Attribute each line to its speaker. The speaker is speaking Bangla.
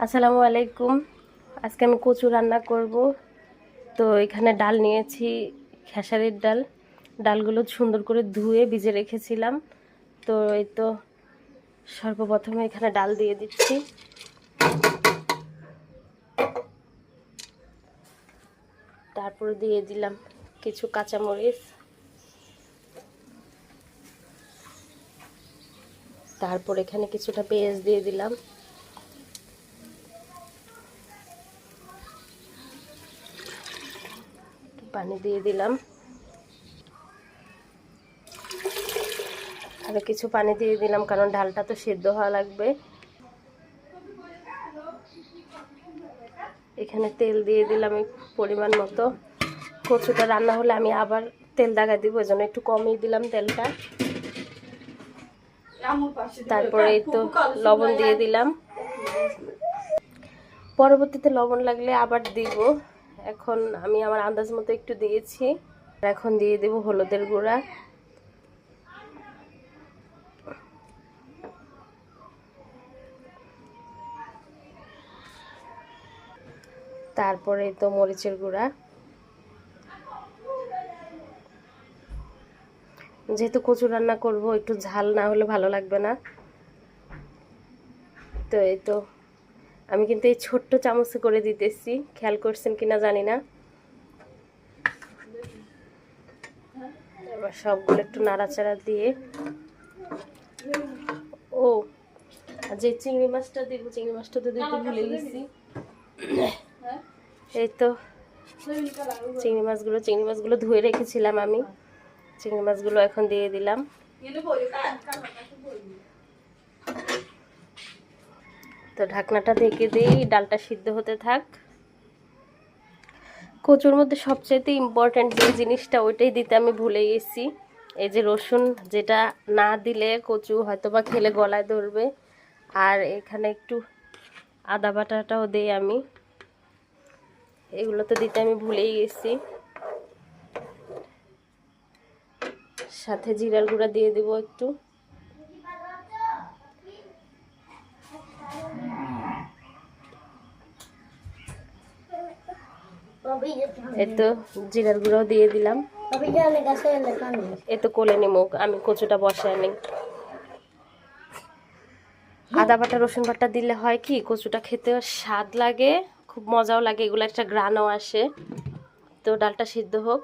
Speaker 1: আসসালামু আলাইকুম। আজকে আমি কচু রান্না করব। তো এখানে ডাল নিয়েছি, খেসারির ডাল। ডালগুলো সুন্দর করে ধুয়ে ভিজে রেখেছিলাম। তো এই তো সর্বপ্রথমে এখানে ডাল দিয়ে দিচ্ছি। তারপরে দিয়ে দিলাম কিছু কাঁচামরিচ, তারপর এখানে কিছুটা পেঁয়াজ দিয়ে দিলাম, পানি দিয়ে দিলাম, আরও কিছু পানি দিয়ে দিলাম কারণ ডালটা তো সেদ্ধ হওয়া লাগবে। এখানে তেল দিয়ে দিলাম পরিমাণ মতো। কচুটা রান্না হলে আমি আবার তেল দাগা দিব, ওই জন্য একটু কমই দিলাম তেলটা। তারপরে এই তো লবণ দিয়ে দিলাম, পরবর্তীতে লবণ লাগলে আবার দিব। এখন আমি আমার আন্দাজ মতো একটু দিয়েছি। এখন দিয়ে দেব হলুদের গুঁড়া, তারপরে তো মরিচের গুঁড়া। যেহেতু কচু রান্না করব, একটু ঝাল না হলে ভালো লাগবে না। তো এই তো আমি কিন্তু এই ছোট্ট চামচে করে দিতেছি, খেয়াল করছেন কিনা জানি না। এবার সবগুলো একটু নাড়াচাড়া দিয়ে, ও যে চিংড়ি মাছটা দিব, চিংড়ি মাছটা তো দিতে ভুলে গেছি। এই তো চিংড়ি মাছগুলো ধুয়ে রেখেছিলাম আমি। চিংড়ি মাছগুলো এখন দিয়ে দিলাম। তো ঢাকনাটা ঢেকে দিই, ডালটা সিদ্ধ হতে থাক। কচুর মধ্যে সবচেয়ে ইম্পর্ট্যান্ট যে জিনিসটা, ওইটাই দিতে আমি ভুলে গেছি। এই যে রসুন, যেটা না দিলে কচু হয়তোবা খেলে গলায় ধরবে। আর এখানে একটু আদা বাটাটাও দিই আমি, এগুলো তো দিতে আমি ভুলেই গেছি। সাথে জিরার গুঁড়া দিয়ে দেবো একটু। এই তো জিরার গুঁড়াও দিয়ে দিলাম। এই তো কোলে নিমু, আমি কচুটা বসায় নিই। আদা বাটা রসুন বাটা দিলে হয় কি, কচুটা খেতে স্বাদ লাগে, খুব মজাও লাগে, এগুলো একটা ঘ্রাণও আসে। তো ডালটা সিদ্ধ হোক।